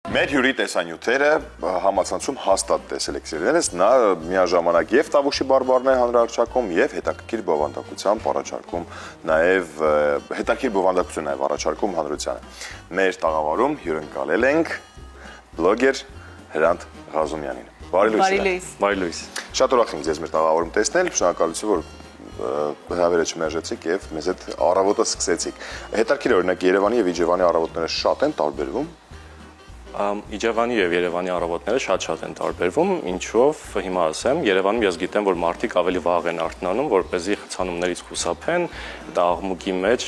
Մեր հյուրի տեսանյութերը համացանցում հաստատ տեսել եք սիրելիներս, նա միաժամանակ եւ Տավուշի բարբառներ հանրահարչակում եւ հետաքրքիր բովանդակությամբ առաջարկում նաեւ հետաքրքիր բովանդակություն նաեւ առաջարկում հանրությանը։ Մեր տաղավարում հյուրընկալել ենք բլոգեր Հրանտ Ղազումյանին։ Բարի լույս։ Բարի լույս։ Շատ ուրախ եմ ձեզ մեր տաղավարում տեսնել, շնորհակալություն որ հրավերը չմերժեցիք եւ մեզ հետ առավոտը սկսեցիք։ Հետաքրքիր օրինակ Երևանի եւ Իջևանի առավոտները շատ են տարբերվում։ Իջևանի եւ Երևանի առավոտները շատ են տարբերվում, ինչով հիմա ասեմ, Երևանում ես գիտեմ, որ մարդիկ ավելի վաղ են արթնանում, որպեսզի խցանումներից խուսափեն, դա աղմուկի մեջ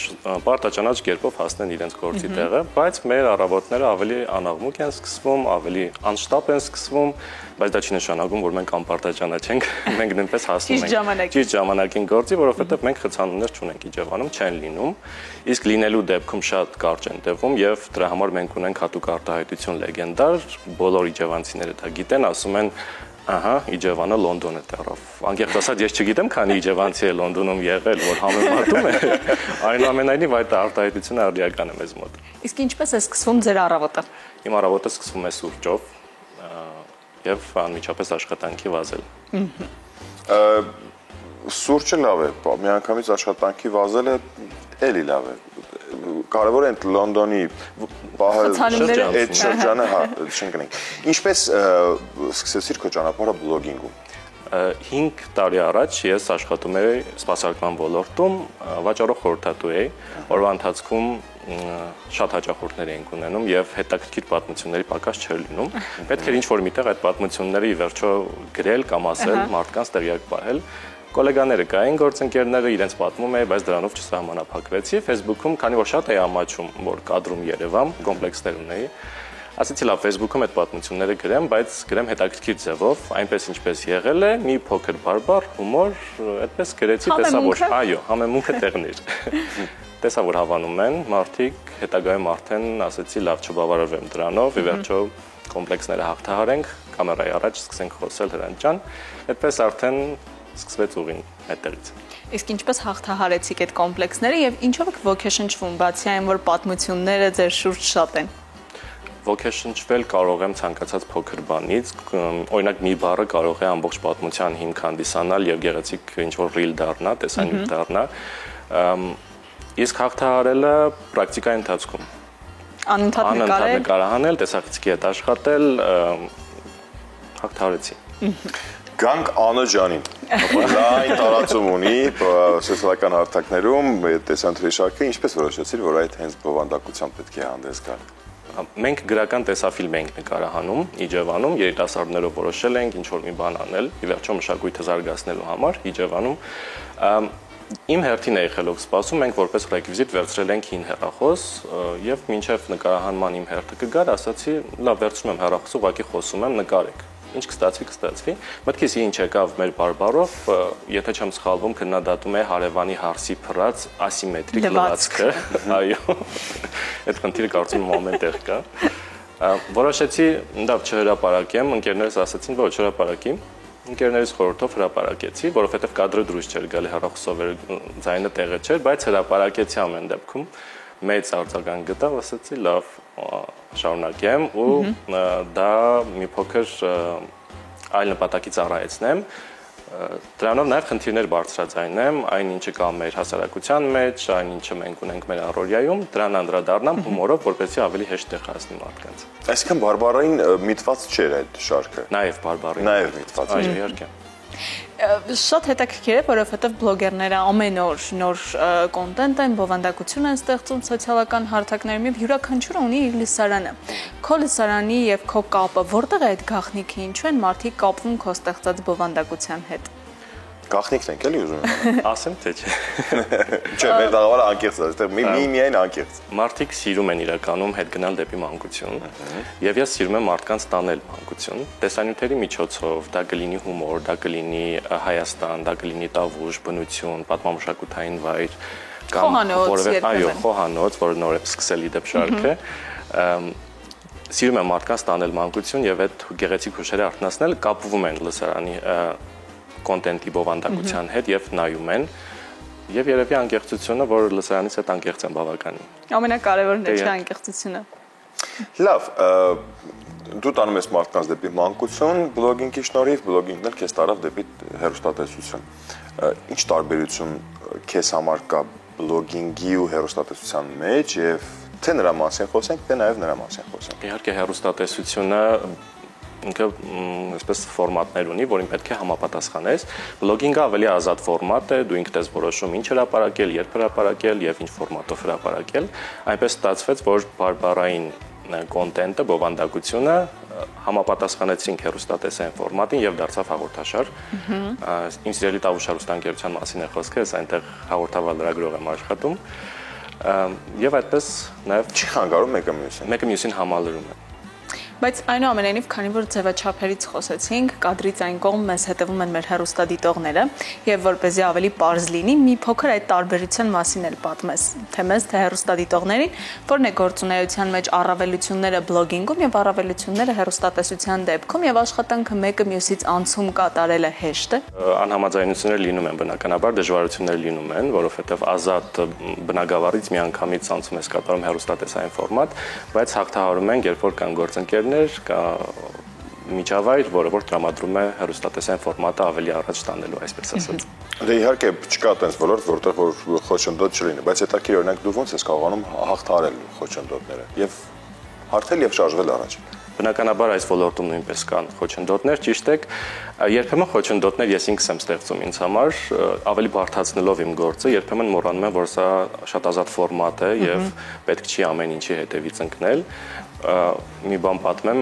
պարտաճանաչ կերպով հասնեն իրենց գործի տեղը, բայց մեր առավոտները ավելի անաղմուկ են սկսվում, ավելի անշտապ են սկսվում, բայց դա չի նշանակում, որ մենք անպարտաճանաչ ենք, մենք նույնպես հասնում ենք ճիշտ ժամանակին գործի, որովհետեւ մենք խցանումներ չունենք Իջևանում, չեն լինում, իսկ լինելու դեպքում շատ կարճ են տևում եւ դրա համար մենք ունենք հատուկ արտահայտություն լեգենդար, բոլոր իջևանցիները դա գիտեն, ասում են, ահա, Իջևանը Լոնդոն է տեղով։ Անկեղծ ասած, ես չգիտեմ, քանի իջևանցի է Լոնդոնում եղել, որ համեմատում է։ Այնուամենայնիվ այդ արտահայտությունը արդիական է մեզ մոտ։ Իսկ ինչպես է սկսվում ձեր առավոտը։ Իմ առավոտը սկսվում է սուրճով եւ անմիջապես աշխատանքի վազել։ Սուրճը լավ է, միանգամից աշխատանքի վազելը էլի լավ է։ Կարևոր է Լոնդոնի այդ շրջանը, հա, չընկնենք։ Ինչպես սկսեցիր քո ճանապարհը բլոգինգում։ 5 տարի առաջ ես աշխատում էի սպասարկման ոլորտում, վաճառող խորհրդատու էի, օրվա ընթացքում շատ հաճախորդներ էինք ունենում եւ հետաքրքիր պատմությունների պակաս չէր լինում։ Պետք էր ինչ-որ միտեղ այդ պատմությունները ի վերջո գրել կամ ասել, մարդկանց տեղյակ պահել։ Կոլեգաները կային, գործընկերները իրենց պատմում էին, բայց դրանով չսահմանափակվեցի։ Facebook-ում, քանի որ շատ էի ամաչում, որ կադրում Երևան, կոմպլեքսներ ունեի, ասեցի լավ, Facebook-ում այդ պատմությունները գրեմ, բայց գրեմ հետաքրքիր ձևով, այնպես ինչպես եղել է, մի փոքր բարբառ, հումոր, այդպես գրեցի, տեսա որ, այո, համեմունքը տեղն էր։ Տեսա որ հավանում են, մարդիկ հետագայում արդեն ասեցի լավ, չբավարարվեմ դրանով, ի վերջո կոմպլեքսները հաղթահարենք, կամերայի առաջ սկսենք խոսել Հրանտ ջան, այդպես արդեն սկսվեց ուղին այդտեղից։ Իսկ ինչպես հաղթահարեցիք այդ կոմպլեքսները եւ ինչով եք ոգեշնչվում, բացի այն, որ պատմությունները ձեր շուրջ շատ են։ Ոգեշնչվել կարող եմ ցանկացած փոքր բանից, օրինակ մի բառը կարող է ամբողջ պատմության հիմք հանդիսանալ եւ գեղեցիկ ինչ-որ ռիլ դառնա, տեսանյութ դառնա։ Իսկ հաղթահարելը պրակտիկայի ընթացքում։ Անընդհատ նկարահանել, տեսախցիկի հետ աշխատել, հաղթահարեցի։ Գանք Անը ջանին, լայն տարածում ունի սոցիալական հարթակներում տեսանյութերի շարքը, ինչպես որոշեցիր, որ այդ հենց բովանդակությամբ պետք է հանդես գալ։ Մենք գրական տեսաֆիլմ ենք նկարահանում Իջևանում, երիտասարդներով որոշել ենք ինչ-որ մի բան անել, ի վերջո մշակույթը զարգացնելու համար Իջևանում։ Իմ հերթին էի խելոք սպասում, մենք որպես ռեկվիզիտ վերցրել ենք հին հեռախոս եւ մինչեւ նկարահանման իմ հերթը կգար, ասացի, լավ, վերցնում եմ հեռախոսը, ուղղակի խոսում եմ, նկարեք։ Ինչ կստացվի։ Մտքիս ինչ եկավ մեր բարբառով, եթե չեմ սխալվում, քննադատում է հարևանի հարսի փռած ասիմետրիկ լվացքը, այո։ Այդ խնդիրը կարծում եմ ամեն տեղ կա։ Որոշեցի, լավ, չհրապարակեմ, ընկերներս ասացին, ոչ հրապարակի։ Ընկերներիս խորհրդով հրապարակեցի, որովհետև կադրը դուրս չէր գալի, հեռախոսով ձայնը տեղը չէր, բայց հրապարակեցի ամեն դեպքում։ Մեծ արձագանք գտավ, ասացի, լավ, շարունակեմ ու դա մի փոքր այլ նպատակի ծառայեցնեմ, դրանով նաև խնդիրներ բարձրաձայնեմ, այն ինչը կա մեր հասարակության մեջ, այն ինչը մենք ունենք մեր առօրյայում, դրան անդրադառնամ հումորով, որպեսզի ավելի հեշտ տեղ հասնի մարդկանց։ Այսինքն բարբառային միտված չէր այդ շարքը։ Նաև բարբառային։ Նաև միտված էր, իհարկե։ Շատ հետաքրքիր է, որովհետև բլոգերները ամեն օր նոր կոնտենտ են, բովանդակություն են ստեղծում սոցիալական հարթակներում եւ յուրաքանչյուրը ունի իր լսարանը։ Քո լսարանի եւ քո կապը, որտեղ է այդ գաղտնիքը, ինչու են մարդիկ կապվում քո ստեղծած բովանդակության հետ։ Գաղտնիքն ենք էլի ուզում եմ։ Ասեմ թե չէ։ Չէ, մեր տաղավարը անկեղծ է, այստեղ միայն անկեղծ։ Մարդիկ սիրում են իրականում հետ գնալ դեպի մանկություն, եւ ես սիրում եմ մարդկանց տանել մանկություն։ Տեսանյութերի միջոցով դա կլինի հումոր, դա կլինի Հայաստան, դա կլինի Տավուշ, բնություն, պատմամշակութային վայր, կամ որևէ, այո, խոհանոց, որը նոր է սկսել իդեպ շարքը։ Սիրում եմ մարդկանց տանել մանկություն եւ այդ գեղեցիկ հուշերը արթնացնել, կապվում են լսարանի կոնտենտի բովանդակության հետ եւ նայում են եւ երևի անկեղծությունը, որ լսարանից հետ անկեղծ են բավականին։ Ամենակարևորն է չէ անկեղծությունը։ Լավ, դու տանում ես մարդկանց դեպի մանկություն, բլոգինգի շնորհիվ, բլոգինգն էլ քեզ տարավ դեպի հեռուստատեսություն։ Ինչ տարբերություն քեզ համար կա բլոգինգի ու հեռուստատեսության մեջ եւ թե նրա մասին խոսենք, թե նաեւ նրա մասին խոսենք։ Իհարկե հեռուստատեսությունը ինքը այսպես ֆորմատներ ունի, որին պետք է համապատասխանես։ Բլոգինգը ավելի ազատ ֆորմատ է, դու ինքդ ես որոշում ինչ հրապարակել, երբ հրապարակել եւ ինչ ֆորմատով հրապարակել։ Այնպես ստացվեց, որ բարբառային կոնտենտը, բովանդակությունը համապատասխանեցինք հեռուստատեսային ֆորմատին եւ դարձավ հաղորդաշար։ Իմ սիրելի Տավուշ հեռուստաընկերության մասին է խոսքը, ես այնտեղ հաղորդավար լրագրող եմ աշխատում։ Եվ այդպես նաեւ չի խանգարում մեկը մյուսին։ Մեկը մյուսին համալրում է։ Բայց այնուամենայնիվ, քանի որ ձևաչափերից խոսեցինք, կադրից այն կողմ մեզ հետևում են մեր հեռուստադիտողները, եւ որպեսզի ավելի པարզ լինի, մի փոքր այդ տարբերության մասին էլ պատմես, թե մեզ, թե հեռուստադիտողներին, որն է գործունեության մեջ առավելությունները բլոգինգում եւ առավելությունները հեռուստատեսության դեպքում եւ աշխատանքը մեկը մյուսից անցում կատարելը հեշտ է։ Անհամաձայնություններ լինում են բնականաբար, դժվարություններ լինում են, որովհետեւ ազատ բնագավառից միանգամից անցում ես կատարում հեռուստատեսային ֆորմատ, բայց հաղթահարում են, երբ որ կան գործընկերներ, կա միջավայր, որը որ տրամադրում է հեռուստատեսային ֆորմատը ավելի առաջ տանելու, այսպես ասած։ Դե իհարկե չկա այդպես ոլորտ, որտեղ որ խոչընդոտ չլինի, բայց հետաքրքիր օրինակ դու ոնց ես կարողանում հաղթահարել խոչընդոտները եւ հարթել եւ շարժվել առաջ։ Բնականաբար այս ոլորտում նույնպես կան խոչընդոտներ, ճիշտ է, երբեմն խոչընդոտներ ես ինքս եմ ստեղծում ինձ համար, ավելի բարդացնելով իմ գործը, երբեմն մոռանում եմ, որ սա շատ ազատ ֆորմատ է եւ պետք չի ամեն ինչի հետևից ընկնել։ Մի բան պատմեմ,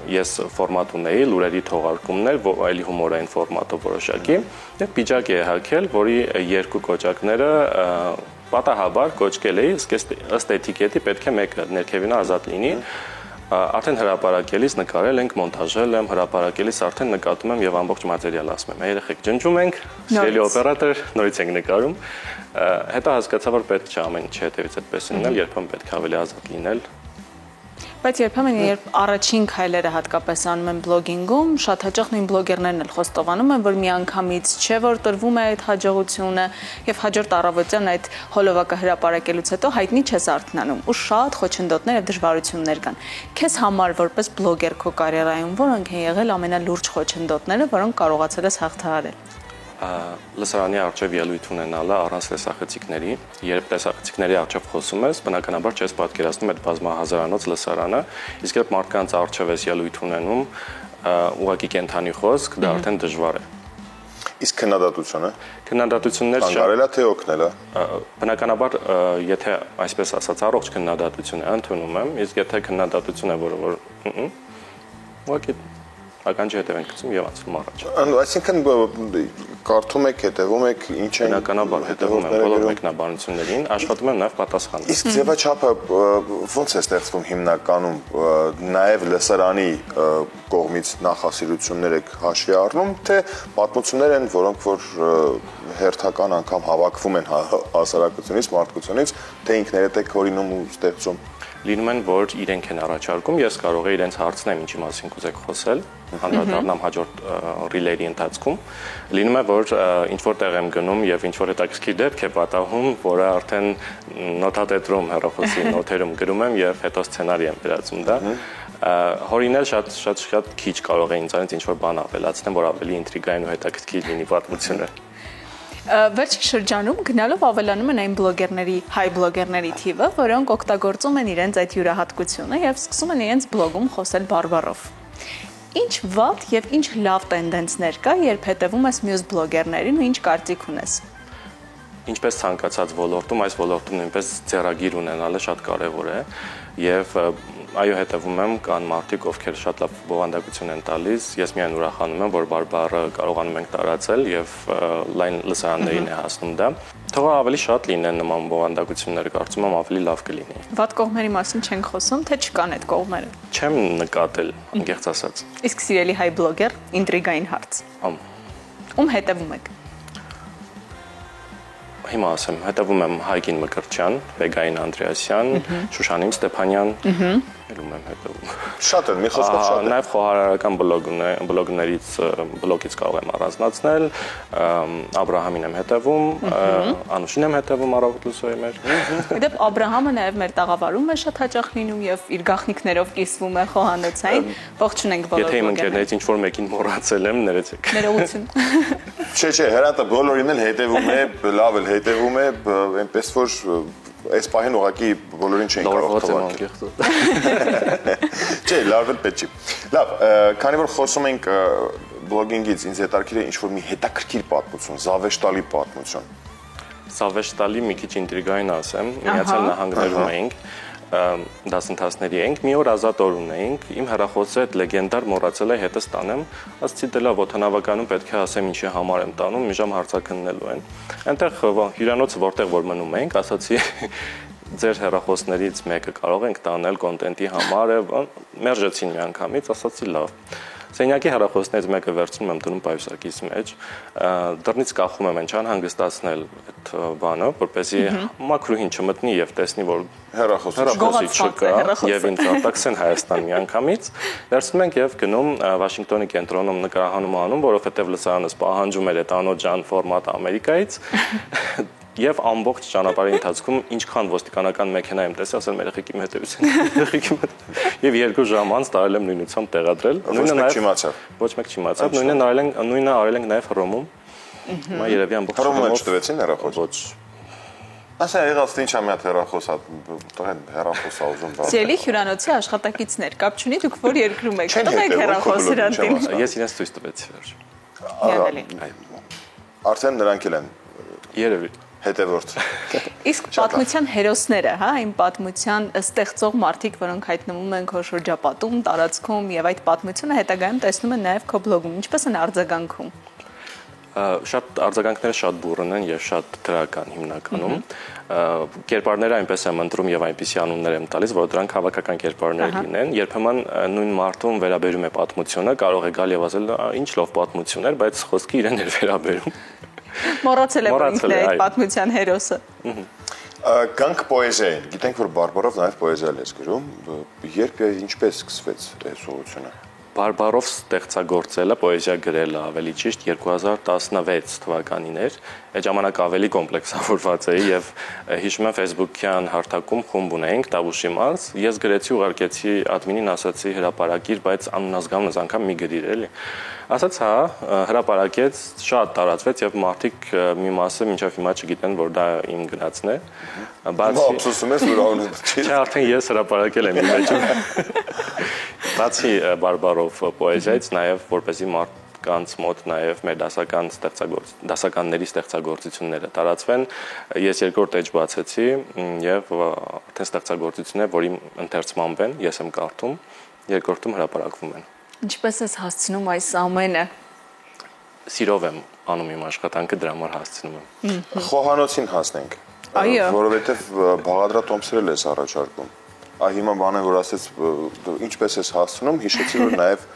ես ֆորմատ ունեի, լուրերի թողարկումներ, այլի հումորային ֆորմատով որոշակի, եւ պիջակ է հագել, որի երկու կոճակները պատահաբար կոճկել էի, ըստ էտիկետի պետք է մեկը ներքևինը ազատ լինի։ Արդեն հրապարակելիս նկարել ենք, մոնտաժել եմ, հրապարակելիս արդեն նկատում եմ եւ ամբողջ մատերիալ ասում եմ։ Երեխեք ջնջում ենք, սիրելի օպերատոր, նորից ենք նկարում։ Հետո հասկացա, որ պետք չէ ամեն ինչ հետևից այդպես լինել, երբեմն պետք է ավելի ազատ լինել։ Բայց երբեմն երբ առաջին քայլերը հատկապես անում են բլոգինգում, շատ հաճախ նույն բլոգերներն էլ խոստովանում են, որ միանգամից չէ որ տրվում է այդ հաջողությունը եւ հաջորդ առավոտյան այդ հոլովակը հրապարակելուց հետո հայտնի չես արթնանում ու շատ խոչընդոտներ եւ դժվարություններ կան։ Քեզ համար որպես բլոգեր քո կարիերայում որոնք են եղել ամենալուրջ խոչընդոտները, որոնք կարողացել ես հաղթահարել։ Լսարանի առջև ելույթ ունենալը առանց տեսախցիկների, երբ տեսախցիկների առջև խոսում ես, բնականաբար չես պատկերացնում այդ բազմահազարանոց լսարանը, իսկ երբ մարդկանց առջև ես ելույթ ունենում, ուղղակի կենթանի խոսք, դա արդեն դժվար է։ Իսկ քննադատությունը։ Քննադատություններ Անգարելա թե օգնելա։ Բնականաբար, եթե այսպես ասած առողջ քննադատություն է, ընդունում եմ, իսկ եթե քննադատություն է, որը ուղղակի ականջի հետ ենք գցում եւ անցնում առաջ։ Այսինքն կարդում եք, հետևում եք, ինչ են բնականաբար հետևում եմ բոլոր մեկնաբանություններին, աշխատում եմ նաեւ պատասխանել։ Իսկ ձևաչափը ոնց է ստեղծվում հիմնականում, նաեւ լսարանի կողմից նախասիրություններ եք հաշվի առնում, թե պատմություններ են, որոնք որ հերթական անգամ հավաքվում են հասարակությունից, մարդկությունից, թե ինքներդ եք հորինում ու ստեղծում։ Լինում են, որ իրենք են առաջարկում, ես կարող եմ իրենց հարցնեմ, ինչի մասին կուզեք խոսել, անդրադառնամ հաջորդ ռիլերի ընթացքում։ Լինում է, որ ինչ-որ տեղ եմ գնում եւ ինչ-որ հետաքրքիր դեպք է պատահում, որը արդեն նոթատետրում հեռախոսի նոթերում գրում եմ եւ հետո սցենարի եմ վերածում դա։ Հորինել շատ քիչ կարող է ինձանից ինչ-որ բան ավելացնեմ, որ ավելի ինտրիգային ու հետաքրքիր լինի պատմությունը։ Վերջին շրջանում գնալով ավելանում են այն բլոգերների, հայ բլոգերների թիվը, որոնք օգտագործում են իրենց այդ յուրահատկությունը եւ սկսում են իրենց բլոգում խոսել բարբառով։ Ինչ վատ եւ ինչ լավ տենդենսներ կա, երբ հետևում ես մյուս բլոգերներին ու ինչ կարծիք ունես։ Ինչպես ցանկացած ոլորտում, այս ոլորտում նույնպես ձեռագիր ունենալը շատ կարեւոր է եւ այո հետևում եմ, կան մարդիկ, ովքեր շատ լավ բովանդակություն են տալիս, ես միայն ուրախանում եմ, որ բարբառը կարողանում ենք տարածել եւ լայն լսարաններին է հասնում դա։ Թող ավելի շատ լինեն նման բովանդակություններ, կարծում եմ ավելի լավ կլինի։ Վատ կողմերի մասին չենք խոսում, թե չկան այդ կողմերը։ Չեմ նկատել, անկեղծ ասած։ Իսկ սիրելի հայ բլոգեր, ինտրիգային հարց։ Ում հետևում եք։ Հիմա ասեմ, հետևում եմ Հայգին Մկրտչյան, Վեգային Անդրեասյան, Շուշանին Ստեփանյան, ելում եմ հետևում։ Շատ են, մի խոսքով շատ են։ Նաև խոհարարական բլոգից կարող եմ առանձնացնել, Աբրահամին եմ հետևում, Անուշին եմ հետևում Առավոտ լուսոյի մեր։ Դեպ Աբրահամը նաև մեր տաղավարում է շատ հաճախ լինում եւ իր գաղտնիքներով կիսվում է խոհանոցային։ Ողջունենք բոլոր Եթե իմ ընկերներից ինչ-որ մեկին մոռացել եմ, ներեցեք։ Ներողություն։ Չէ, Հրանտը բոլորին էլ հետևում է, լավ էլ հետևում է, այնպես որ այս պահին ուղղակի բոլորին չեն կարող թվարկել։ Չէ, լավ էլ պետք չի։ Լավ, քանի որ խոսում ենք բլոգինգից, ինձ հետաքրքիր է ինչ-որ մի հետաքրքիր պատմություն, զավեշտալի պատմություն։ Զավեշտալի մի քիչ ինտրիգային ասեմ, Միացյալ Նահանգներում էինք, դասընթացների էինք, մի օր ազատ օր ունեինք, իմ հեռախոսը այդ լեգենդար մոռացել է հետս տանեմ, ասացի դե լավ օդանավականում պետք է ասեմ ինչի համար եմ տանում, մի ժամ հարցաքննելու են։ Այնտեղ հյուրանոցը որտեղ որ մնում էինք, ասացի ձեր հեռախոսներից մեկը կարող ենք տանել կոնտենտի համար, մերժեցին միանգամից, ասացի լավ։ Սենյակի հեռախոսներից մեկը վերցնում եմ դնում պայուսակիս մեջ, դռնից կախում եմ այն հանգստացնել այդ բանը, որպեսզի մաքրուհին չմտնի եւ տեսնի, որ հեռախոսի չկա եւ ինձ արտաքսեն Հայաստան միանգամից, վերցնում ենք եւ գնում Վաշինգտոնի կենտրոնում նկարահանում անում, որովհետեւ լսարանս պահանջում էր այդ անոջան ֆորմատը Ամերիկայից։ Եվ ամբողջ ճանապարհի ընթացքում ինչքան ոստիկանական մեքենա եմ տեսել, ասել մեր եղեք իմ հետևություն։ Եվ 2 ժամ անց տարել եմ նույնությամբ տեղադրել։ Ոչ մեկ չիմացավ։ Նույնը արել ենք նաև Հռոմում։ Հիմա երևի ամբողջ Հռոմում չտվեցին հեռախոս։ Ոչ։ Ասա եղած ինչ ամյա հեռախոս է, տղեն հեռախոս է ուզում բառ։ Սիրելի հյուրանոցի աշխատակիցներ, կապ չունի դուք որ երկրում եք, տվեք հեռախոս Հրանտին։ Ես իրենց ցույց տվեցի վերջ։ Արդեն նրանք էլ են։ Երևի հետևորդ։ Իսկ պատմության հերոսները, հա, այն պատմության ստեղծող մարդիկ, որոնք հայտնվում են քո շրջապատում, տարածքում եւ այդ պատմությունը հետագայում տեսնում են նաեւ քո բլոգում, ինչպես են արձագանքում։ Շատ արձագանքները շատ բուրըն են եւ շատ դրական հիմնականում։ Կերպարները այնպես եմ ընտրում եւ այնպիսի անուններ եմ տալիս, որ դրանք հավաքական կերպարներ լինեն։ Երբեմն նույն մարդուն վերաբերում է պատմությունը, կարող է գալ եւ ասել, ինչ լավ պատմություն էր, բայց խոսքը իրեն էր վերաբերում։ Մոռացել եմ ինքն այդ պատմության հերոսը։ Կանք պոեզիային, գիտենք որ բարբարով նաև պոեզիա ես գրում, երբ եւ ինչպես սկսվեց այս ուղղությունը։ Բարբարով ստեղծագործելը, պոեզիա գրելը ավելի ճիշտ 2016 թվականին էր, այդ ժամանակ ավելի կոմպլեքսավորված էի եւ հիշում եմ Facebook-յան հարթակում խումբ ունեինք Տավուշի մարզ, ես գրեցի ուղարկեցի admin-ին, ասացի հրապարակիր, բայց անունազգանունս անգամ մի գրիր էլի։ Ասաց հա, հրապարակեց, շատ տարածվեց եւ մարդիկ մի մասը մինչեւ հիմա չգիտեն, որ դա իմ գրածն է։ Բացի ափսոսում ես, որ անունը չի։ Չէ, արդեն ես հրապարակել եմ իմ մեջում։ Բացի բարբարով պոեզիայից նաեւ որպեսզի մարդկանց մոտ նաեւ մեր դասականների ստեղծագործությունները տարածվեն, ես երկրորդ էջ բացեցի եւ արդեն ստեղծագործություններ, որ իմ ընթերցմամբ են, ես եմ կարդում, երկրորդում հրապարակվում են։ Ինչպես ես հասցնում այս ամենը։ Սիրով եմ անում իմ աշխատանքը, դրա համար հասցնում եմ։ Խոհանոցին հասնենք։ Այո։ Որովհետև բաղադրատոմսերել ես առաջարկում։ Հիմա բանը որ ասեց ինչպես ես հասցնում, հիշեցի որ նաև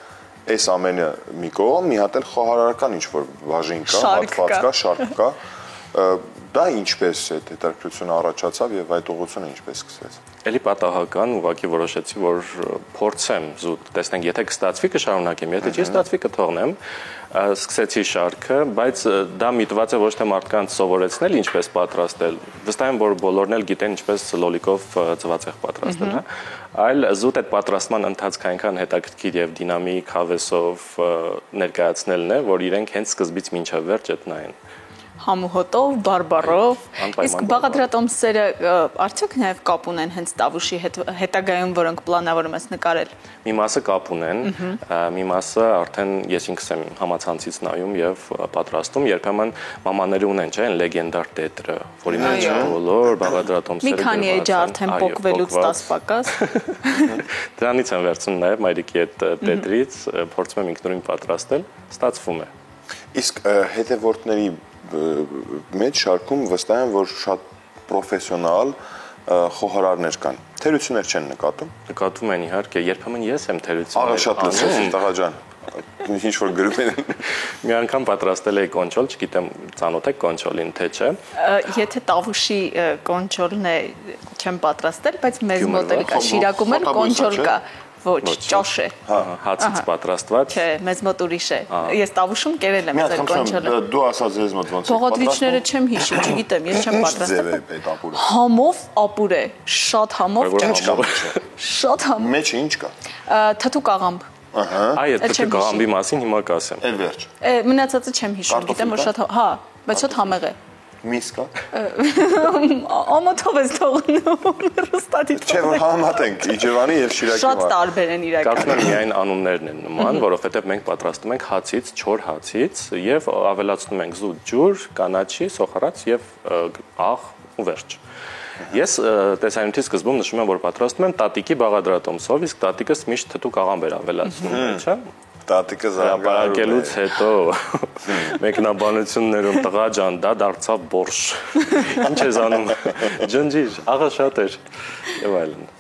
այս ամենը մի կողմ, մի հատ էլ խոհարարական ինչ-որ բաժին կա, հատված կա, շարք կա։ Դա ինչպես է հետաքրքրությունը առաջացավ եւ այդ ուղղությունը ինչպես սկսվեց։ Էլի պատահական, ուղղակի որոշեցի, որ փորձեմ զուտ, տեսնենք, եթե կստացվի կշարունակեմ, եթե չի ստացվի կթողնեմ, սկսեցի շարքը, բայց դա միտված է ոչ թե մարդկանց սովորեցնել ինչպես պատրաստել, վստահ եմ, որ բոլորն էլ գիտեն ինչպես լոլիկով ծվածեղ պատրաստել, հա, այլ զուտ այդ պատրաստման ընթացքը այնքան հետաքրքիր եւ դինամիկ հավեսով ներկայացնելն է, որ իրենք հենց սկզբից մինչև վերջ այդ նայեն։ Համուհոտով, բարբարով, իսկ բաղադրատոմսերը արդյոք նաև կապ ունեն հենց Տավուշի հետագայում, որոնք պլանավորում ես նկարել։ Մի մասը կապ ունեն, մի մասը արդեն ես ինքս եմ համացանցից նայում եւ պատրաստում, երբեմն մամաները ունեն, չէ՞, այն լեգենդար տետրը, որի մեջ բոլոր բաղադրատոմսերը մի քանի էջ արդեն փոկվելուց 10 պակաս։ Դրանից եմ վերցնում նաև մայրիկի այդ տետրից, փորձում եմ ինքնուրույն պատրաստել, ստացվում է։ Իսկ հետևորդների մեջ շարքում վստահ եմ, որ շատ պրոֆեսիոնալ խոհարարներ կան։ Թերություններ չեն նկատում։ Նկատում են իհարկե, երբեմն ես եմ թերություններ։ Աղա շատ լսեցի, տղա ջան։ ինչ որ գրում են։ Մի անգամ պատրաստել էի կոնչոլ, չգիտեմ ծանոթ եք կոնչոլին թե չէ։ Եթե տավուշի կոնչոլն է չեմ պատրաստել, բայց մեզ մոտ էլ կա Շիրակում էլ կոնչոլ կա։ Ոչ, ճաշ է։ Հացից պատրաստված։ Չէ, մեզ մոտ ուրիշ է։ Ես տավուշում կերել եմ ձեր կոնչոլը։ Դու ասած ես մոտ ոնց է։ Բողոտրիչները չեմ հիշում, չգիտեմ, ես չեմ պատրաստել։ Այդ ապուրը։ Համով ապուր է, շատ համով ճաշ։ Շատ համով։ Մեջը ինչ կա։ Թթու կաղամբ։ Այո, թթու կաղամբի մասին հիմա կասեմ։ Էլ վերջ։ Մնացածը չեմ հիշում, գիտեմ որ շատ, հա, բայց շատ համեղ է։ Միս կա։ Ամոթով ես թողնում Ռուստատի։ Չէ, որ համատենք Իջևանի եւ Շիրակի։ Շատ տարբեր են իրական։ Կարծում եմ միայն անուններն են նման, որովհետև մենք պատրաստում ենք հացից, չոր հացից եւ ավելացնում ենք զուտ ջուր, կանաչի, սոխարած եւ աղ ու վերջ։ Ես տեսանյութի սկզբում նշում եմ, որ պատրաստում եմ տատիկի բաղադրատոմսով, իսկ տատիկս միշտ թթու կաղամբ էր ավելացնում, չէ՞։ Տատիկը զանգահարելուց հետո մեկնաբանություններում տղա ջան, դա դարձավ բորշ։ Ինչ ես անում։ Ջնջիր, աղա շատ էր եւ այլն։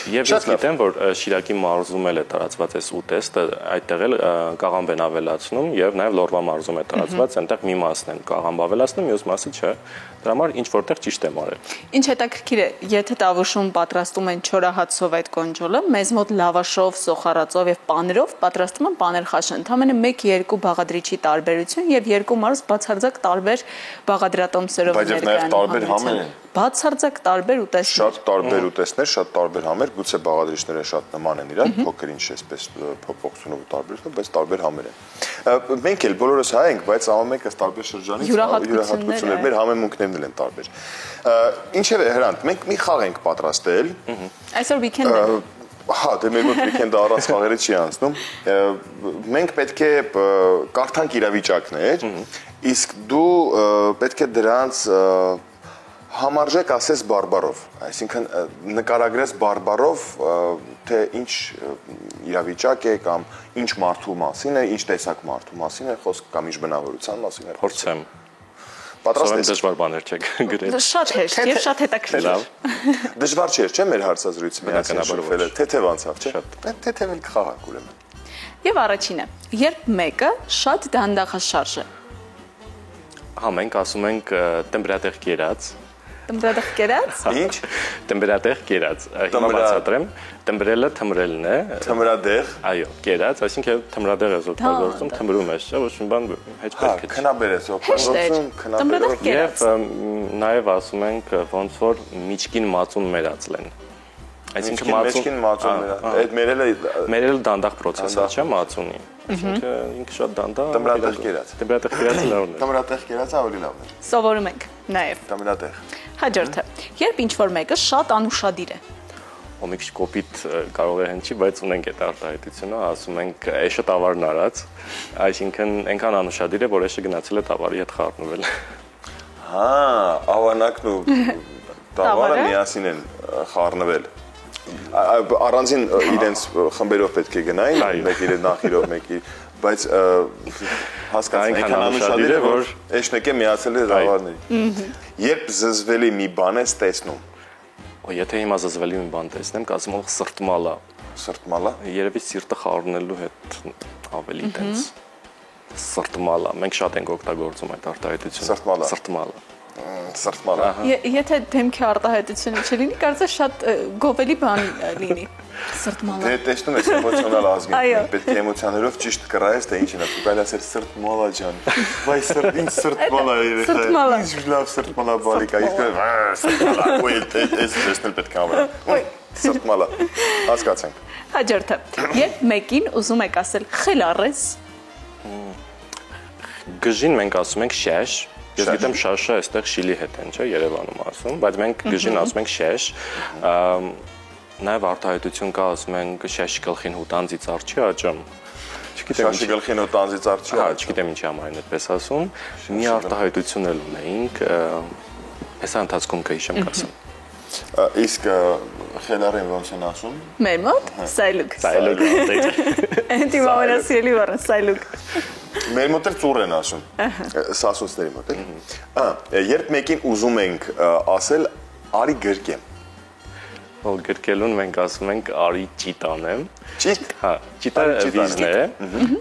Եվ ես գիտեմ, որ Շիրակի մարզում էլ է տարածված այս ուտեստը, այդտեղ էլ կաղամբ են ավելացնում եւ նաեւ Լորվա մարզում է տարածված, այնտեղ մի մասն են կաղամբ ավելացնում, մյուս մասը չէ։ Դրա համար ինչ որտեղ ճիշտ եմ արել։ Ինչ հետաքրքիր է, եթե տավուշում պատրաստում են չորահացով այդ կոնջոլը, մեզ մոտ լավաշով, սոխարածով եւ պաներով պատրաստում են պաներխաշը, ընդամենը 1-2 բաղադրիչի տարբերություն եւ 2 մարզ բացարձակ տարբեր բաղադրատոմսերով ներկայանում։ Բայց նաեւ տարբեր համեր են։ Բացարձակ տարբեր ուտեստներ։ Շատ տարբեր ուտեստներ, շատ տարբեր համեր, գուցե բաղադրիչները շատ նման են իրար, փոքր ինչ էսպես փոփոխությունով տարբերություն, բայց տարբեր համեր են։ Մենք էլ բոլորս հայ ենք, բայց ամեն մեկը տարբեր շրջանից յուրահատկություններ, մեր համեմունքներն են տարբեր։ Ինչևէ, Հրանտ, մենք մի խաղ ենք պատրաստել։ Այսօր weekend է։ Հա, դե մեր մոտ weekend-ը առանց խաղերի չի անցնում։ Մենք պետք է կարդանք իրավիճակներ, իսկ դու պետք է դրանց համարժեք ասես բարբարով, այսինքն նկարագրես բարբարով, թե ինչ իրավիճակ է կամ ինչ մարդու մասին է, ինչ տեսակ մարդու մասին է խոսք կամ ինչ բնավորության մասին է։ Փորձեմ։ Պատրաստ ես։ Դժվար բաներ չեք գրել։ Շատ հեշտ եւ շատ հետաքրքիր։ Դժվար չէ, չէ՞ մեր հարցազրույցը միասին շփվելը, թեթև անցավ, չէ՞։ Թեթևել կխաղանք ուրեմն։ Եվ առաջինը, երբ մեկը շատ դանդաղաշարժ է։ Հա, մենք ասում ենք տեմպերատուր կերած։ Տեմպերատուր կերած։ Ինչ։ Տեմպերատուր կերած։ Հիմա բացատրեմ։ Տեմպերելը թմրելն է։ Թմրադեղ։ Այո, կերած, այսինքն թմրադեղ է օգտագործում, թմրում է, չէ՞, ոչ մի բան հետ պետք է։ Քնաբեր է օգտագործում, քնաբերով։ Եվ նաև ասում ենք ոնց որ միջկին մածուն մերածլեն։ Այսինքն մածուն այդ մերելը դանդաղ process է, չէ՞, մածունի։ Այսինքն ինքը շատ դանդաղ։ Տեմպերատուր կերած։ Տեմպերատուր կերածը լավն է։ Տեմպերատուր կերածը ավելի լավն է։ Սովորում ենք նաև։ Տեմպերատուր։ Հաջորդը, երբ ինչ-որ մեկը շատ անուշադիր է։ Ու մի քիչ կոպիտ կարող է հնչի, բայց ունենք այդ արտահայտությունը, ասում ենք էշը տավարն արած, այսինքն այնքան անուշադիր է, որ էշը գնացել է տավարի հետ խառնվել։ Հա, ավանակն ու տավարը միասին են խառնվել։ Առանձին իրենց խմբերով պետք է գնային, մեկ իր նախիրով, մեկ իր, բայց հասկացա, այնքան անուշադիր է, որ էշնեկը միացել է տավարների։ Երբ զզվելի մի բան ես տեսնում։ Եթե հիմա զզվելի մի բան տեսնեմ, կասեմ որ սրտմալա։ Սրտմալա։ Երևի սիրտը խառնելու հետ ավելի տենց սրտմալա։ Մենք շատ ենք օգտագործում այդ արտահայտությունը։ Սրտմալա։ Սրտմալա։ Սրտմալա։ Եթե դեմքի արտահայտությունը չլինի, կարծես շատ գովելի բան լինի։ Սրտմալա։ Դե տեսնում ես էմոցիոնալ ազգին, պետք է էմոցիաներով ճիշտ կռայես, թե ինչն է, ու կարելի ասել սրտմալա ջան։ Վայ ինչ սրտմալա երեխա։ Ինչ լավ սրտմալա բալիկա, իսկ սրտմալա, ու այս տեսնել պետք է ամեն։ Սրտմալա։ Հասկացանք։ Հաջորդը, երբ մեկին ուզում եք ասել խելառես։ Գժին մենք ասում ենք շեշ։ Ես գիտեմ շաշը այստեղ շիլի հետ են, չէ, Երևանում ասում, բայց մենք գժին ասում ենք շեշ։ Նաև արտահայտություն կա, ասում ենք շեշ գլխին հուտանձից արջի աճում։ Չգիտեմ շաշի գլխին հուտանձից արջի։ Հա, չգիտեմ ինչի համար են այդպես ասում։ Մի արտահայտություն էլ ունեինք, հեսա ընթացքում կհիշեմ կասեմ։ Իսկ խելառին ոնց են ասում։ Մեր մոտ սայլուկ։ Սայլուկ։ Էնտի ամենասիրելի բառը սայլուկ։ Մեր մոտ էլ ծուռ են ասում։ Սասունցների մոտ էլ։ Երբ մեկին ուզում ենք ասել արի գրկեմ։ Գրկելուն մենք ասում ենք արի ճիտանեմ։ Ճիտ։ Հա, ճիտը վիզն է,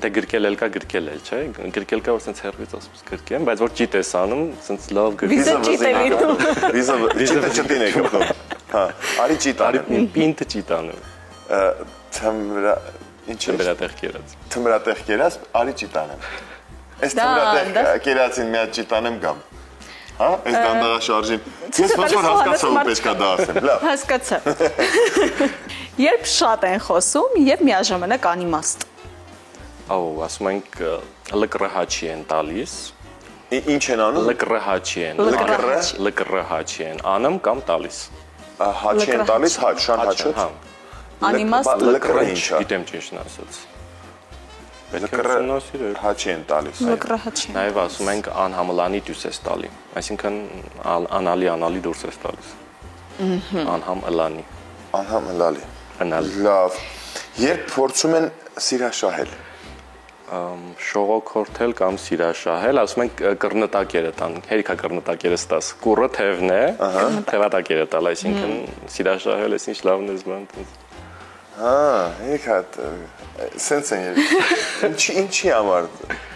դե գրկել էլ կա, գրկել էլ, չէ։ Գրկել կա, որ sense հերվից ասում ես գրկեմ, բայց որ ճիտ ես անում, sense լավ գրկել։ Վիզը ճիտ է լինում։ Վիզը ճիտին է կապտում։ Հա, արի ճիտանեմ։ Արի պինտը ճիտանում։ Թմրա ինչ է։ Թմրատեղ կերած։ Թմրատեղ կերած, արի ճիտանեմ։ Այս թմրատեղ կերածին մի հատ ճիտանեմ գամ։ Հա, այս դանդաղաշարժին։ Ես ոնց որ հասկացա ու պետք է դա ասեմ։ Լավ։ Հասկացա։ Երբ շատ են խոսում եւ միաժամանակ անիմաստ։ Ահա, ասում ենք լկրհաչի են տալիս։ Ինչ են անում։ Լկրհաչի են։ Լկրհաչի են անում կամ տալիս։ Հաչի են տալիս, հաչ, շան հաչը։ Հա։ Անիմաստ լկրը ինչա։ Գիտեմ ճիշտն ասած։ Լկրը հաչի են տալիս։ լկրահաչի։ Նաև ասում ենք անհամլանի դուրս ես տալի։ Այսինքն անալի դուրս ես տալիս։ Անհամլանի։ Անհամլալի։ Անալի։ Լավ։ Երբ փորձում են սիրաշահել։ Շողոքորթել կամ սիրաշահել, ասում ենք կռնտակերը տան, հերիքա կռնտակերը ստաս։ Կուրը թևն է, թևատակերը տալ, այսինքն սիրաշահել ես ինչ լավն ես բան։ Հա, հերիքա սենց են։ Ինչի համար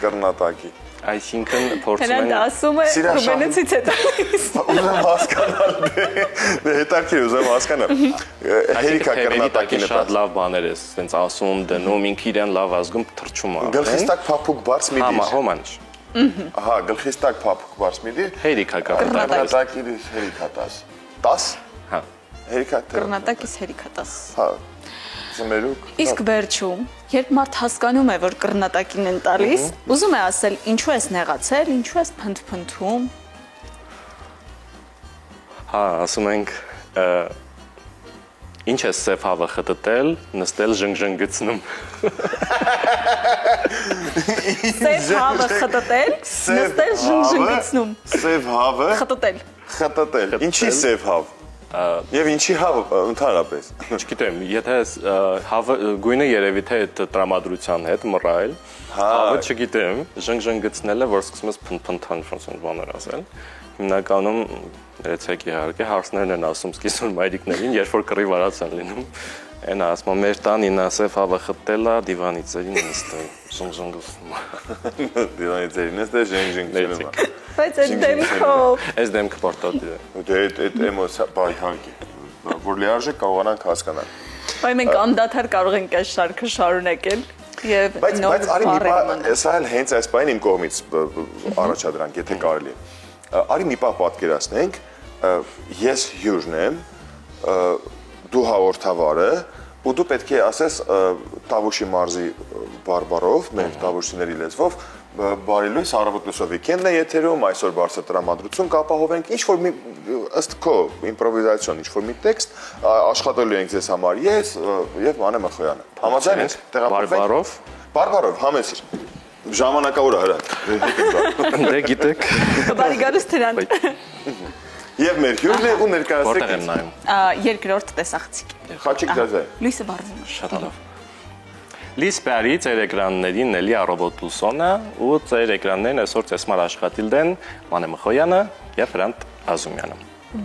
կռնտակի։ Այսինքն փորձում Հենց են ասում է Ռուբենեցից է տալիս։ Ուզում հասկանալ, դե հետաքրքիր ուզում հասկանալ։ Հերիքա կռնտակին է շատ լավ բաներ է, ասենց ասում, դնում, ինքը իրեն լավ ազգում թրջում է։ Գլխիստակ փափուկ բարձ մի դիր։ Հոմանջ։ Ահա, գլխիստակ փափուկ բարձ մի դիր։ Հերիքա կռնտակ։ Կռնտակի հերիքա 10։ 10։ Հա։ Հերիքա Կռնատակից հերիքա 10։ Հա։ Ձմերուկ։ Իսկ վերջում, երբ մարդ հասկանում է, որ կռնատակին են տալիս, ուզում է ասել, ինչու ես նեղացել, ինչու ես փնթփնթում։ Հա, ասում ենք ինչ է սև հավը խտտել, նստել ժնգժնգցնում։ Սև հավը խտտել, նստել ժնգժնգցնում։ Սև հավը Խտտել։ խտտել։ Ինչի սև հավ։ Եվ ինչի հավ ընդհանրապես։ Չգիտեմ, եթե հավը գույնը երևի թե այդ տրամադրության հետ մռայլ, հավը չգիտեմ, ժնգժնգցնելը, որ սկսում ես փնփնթան ոնց բաներ ասել։ Հիմնականում երեցեք իհարկե հարցներն են ասում սկիզբում մայրիկներին, երբ որ կռիվ արած են լինում, այն ասում մեր տանին ասև հավը խտելա դիվանի ծերին նստել, ժնգժնգցնում։ Դիվանի ծերին նստել ժնգժնգցնում։ Բայց այդ դեմքով։ Այս դեմքը պարտադիր է։ Դե այդ էմոցիա բայհանքի, որ լիարժեք կարողանանք հասկանալ։ Բայց մենք անդադար կարող ենք այս շարքը շարունակել եւ Բայց արի մի բան, սա էլ հենց այս բանին իմ կողմից առաջադրանք, եթե կարելի է։ Արի մի բան պատկերացնենք, ես հյուրն եմ, դու հաղորդավարը, ու դու պետք է ասես Տավուշի մարզի բարբարով, մեր Տավուշիների լեզվով, բարի լույս, առավոտ լույսով վիկենդն է եթերում, այսօր բարձր տրամադրություն կապահովենք, ինչ-որ մի ըստ քո իմպրովիզացիոն, ինչ-որ մի տեքստ, աշխատելու ենք ձեզ համար ես եւ Մանե Մխոյանը։ Համաձայն եք Բարբարով։ Բարբարով, համեցիր։ Ժամանակավոր է հրան։ Դե գիտեք։ բարի գալուս դրան։ Եվ մեր հյուրն է ու ներկայացրեք։ Որտեղ եմ նայում։ Երկրորդ տեսախցիկ։ Խաչիկ դազա։ Լույսը բարձր։ Շատ լավ։ Լիսպերի ծեր էկրաններին էլի առավոտ լուսոնը ու ծեր էկրաններն այսօր ծեսմար աշխատիլ դեն Մանե Մխոյանը եւ Հրանտ Ազումյանը։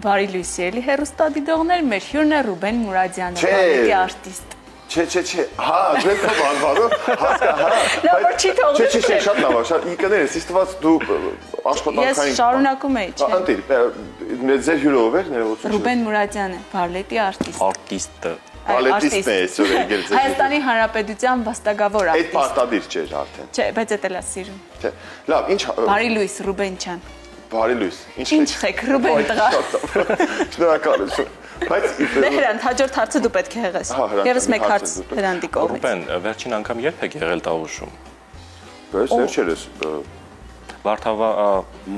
Բարի լույսի էլի հերոստադիտողներ, մեր հյուրն է Ռուբեն Մուրադյանը, բալետի արտիստ։ Չէ, հա, դու բարբարով, հասկա, հա։ Լավ, որ չի թողնում։ Չէ, շատ լավ, շատ ինքներս, իստված դու աշխատանքային։ Ես շարունակում էի, չէ։ Ընտիր, ձեր հյուրով եք ներողություն։ Ռուբեն Մուրադյանը, բալետի արտիստ։ Արտիստը։ Բալետիստն է, այսօր եկել ձեր։ Հայաստանի Հանրապետության վաստակավոր Այդ արտիստ։ պարտադիր չէ արդեն։ Չէ, բայց դա էլ է սիրում։ Չէ։ Լավ, ինչ Բարի լույս Ռուբեն ջան։ Բարի լույս։ Ինչ խեք Ռուբեն տղա։ Շնորհակալություն։ Բայց Դե Հրանտ, հաջորդ հարցը դու պետք է հեղես։ Եվս մեկ հարց Հրանտի կողմից։ Ռուբեն, վերջին անգամ երբ եք եղել Տավուշում։ Բայց վերջերս Վարդավա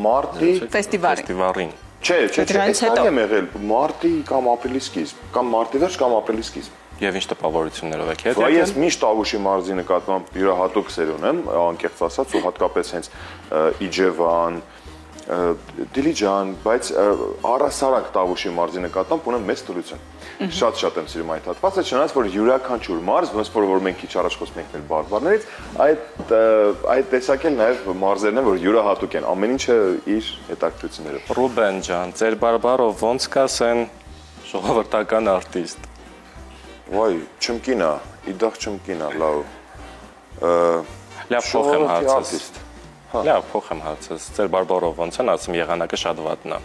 մարտի ֆեստիվալին։ Չէ, այստեղ եմ եղել մարտի կամ ապրիլի սկիզբ, կամ մարտի վերջ կամ ապրիլի սկիզբ։ Եվ ինչ տպավորություններով եք հետ եկել։ Ես միշտ Տավուշի մարզի նկատմամբ յուրահատուկ սեր ունեմ, անկեղծ ասած, ու հատկապես հենց Իջևան, Դիլիջան, բայց առասարակ Տավուշի մարզի նկատմամբ ունեմ մեծ թուլություն։ Շատ եմ սիրում այդ հատվածը, չնայած որ յուրաքանչյուր մարզ, ոնց որ մենք քիչ առաջ խոսում ենք մեր բարբարներից, այդ տեսակել նաև մարզերն են, որ յուրահատուկ են, ամեն ինչը իր հետաքրքրություններով։ Ռուբեն ջան, ձեր բարբարով ոնց կասեն ժողովրդական արտիստ։ Վայ, չմկինա, իդախ չմկինա, լավ։ Լավ փոխեմ հարցս։ Լավ փոխեմ հարցս։ Ձեր բարբարով ոնց են ասում եղանակը շատ վատնա։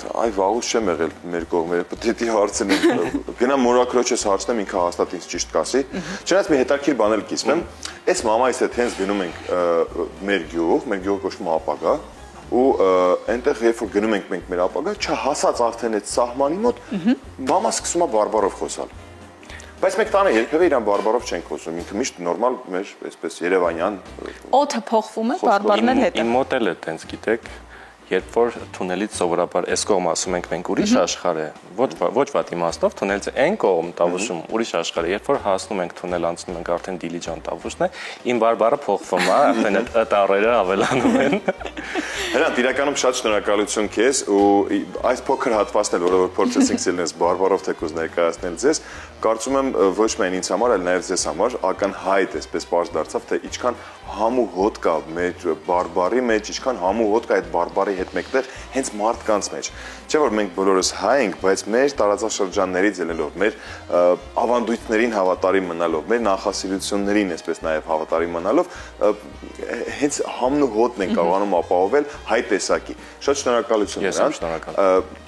Այ վաղուց չեմ եղել մեր կողմերը, պետք է հարցնեմ։ Գնամ մորակրոջս հարցնեմ, ինքը հաստատ ինձ ճիշտ կասի։ Չնայած մի հետաքրքիր բան էլ կիսվեմ։ Այս մամայիս հետ հենց գնում ենք մեր գյուղը կոչվում է ապագա, ու այնտեղ երբ որ գնում ենք մենք մեր ապագա, չհասած արդեն այդ սահմանի մոտ, մամա սկսում է բարբարով խոսալ։ Բայց մենք տանը երբևէ իրան բարբարով չենք խոսում, ինքը միշտ նորմալ մեր այսպես երևանյան օդը փոխվում է բարբարն էլ հետ է։ Իմ մոտ էլ է տենց գիտեք, երբ որ թունելից սովորաբար այս կողմ ասում ենք մենք ուրիշ աշխարհ է, ոչ վատ իմաստով թունելից այն կողմ Տավուշում ուրիշ աշխարհ է, երբ որ հասնում ենք թունել անցնում ենք արդեն Դիլիջան Տավուշն է, իմ բարբարը փոխվում է, արդեն այդ տառերը ավելանում են։ Հրանտ, իրականում շատ շնորհակալություն քեզ ու այս փոքր հատվածն էլ, որը փորձեցինք սելնես բարբարով թեկուզ ներկայացնել ձեզ, կարծում եմ ոչ միայն ինձ համար, այլ նաև ձեզ համար ակնհայտ էսպես պարզ դարձավ, թե ինչքան համու հոտ կա մեր բարբարի մեջ, ինչքան համու հոտ կա այդ բարբարի հետ մեկտեղ հենց մարդկանց մեջ։ Չէ՞ որ մենք բոլորս հայ ենք, բայց մեր տարածաշրջաններից ելնելով, մեր ավանդույթներին հավատարիմ մնալով, մեր նախասիրություններին այսպես նաև հավատարիմ մնալով, հենց համն ու հոտն ենք կարողանում ապահովել հայ տեսակի։ Շատ շնորհակալություն Հրանտ։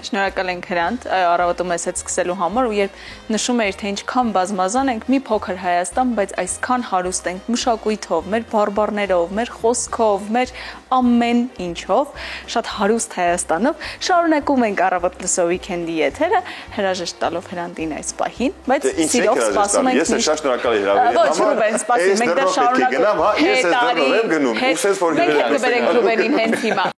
Շնորհակալ ենք Հրանտ, առավոտում ես հետ սկսելու համար ու երբ նշում էիր թե ինչքան բազմազան ենք, մի փոքր Հայաստան, բայց այսքան հարուստ ենք մշակույթով, մեր բարբարներով, մեր խոսքով, մեր ամեն ինչով, շատ հարուստ Հայաստանով, շարունակում ենք առավոտ լսո վիքենդի եթերը, հրաժեշտ տալով Հրանտին այս պահին, բայց սիրով սպասում ենք։ Ես շատ շնորհակալ եմ հրավերի համար։ Ոչ, Ռուբեն, սպասի, մենք դա շարունակում ենք։ Ես դեռ եմ գնում, ուսես որ մենք կբերենք Ռուբենին հենց հիմա։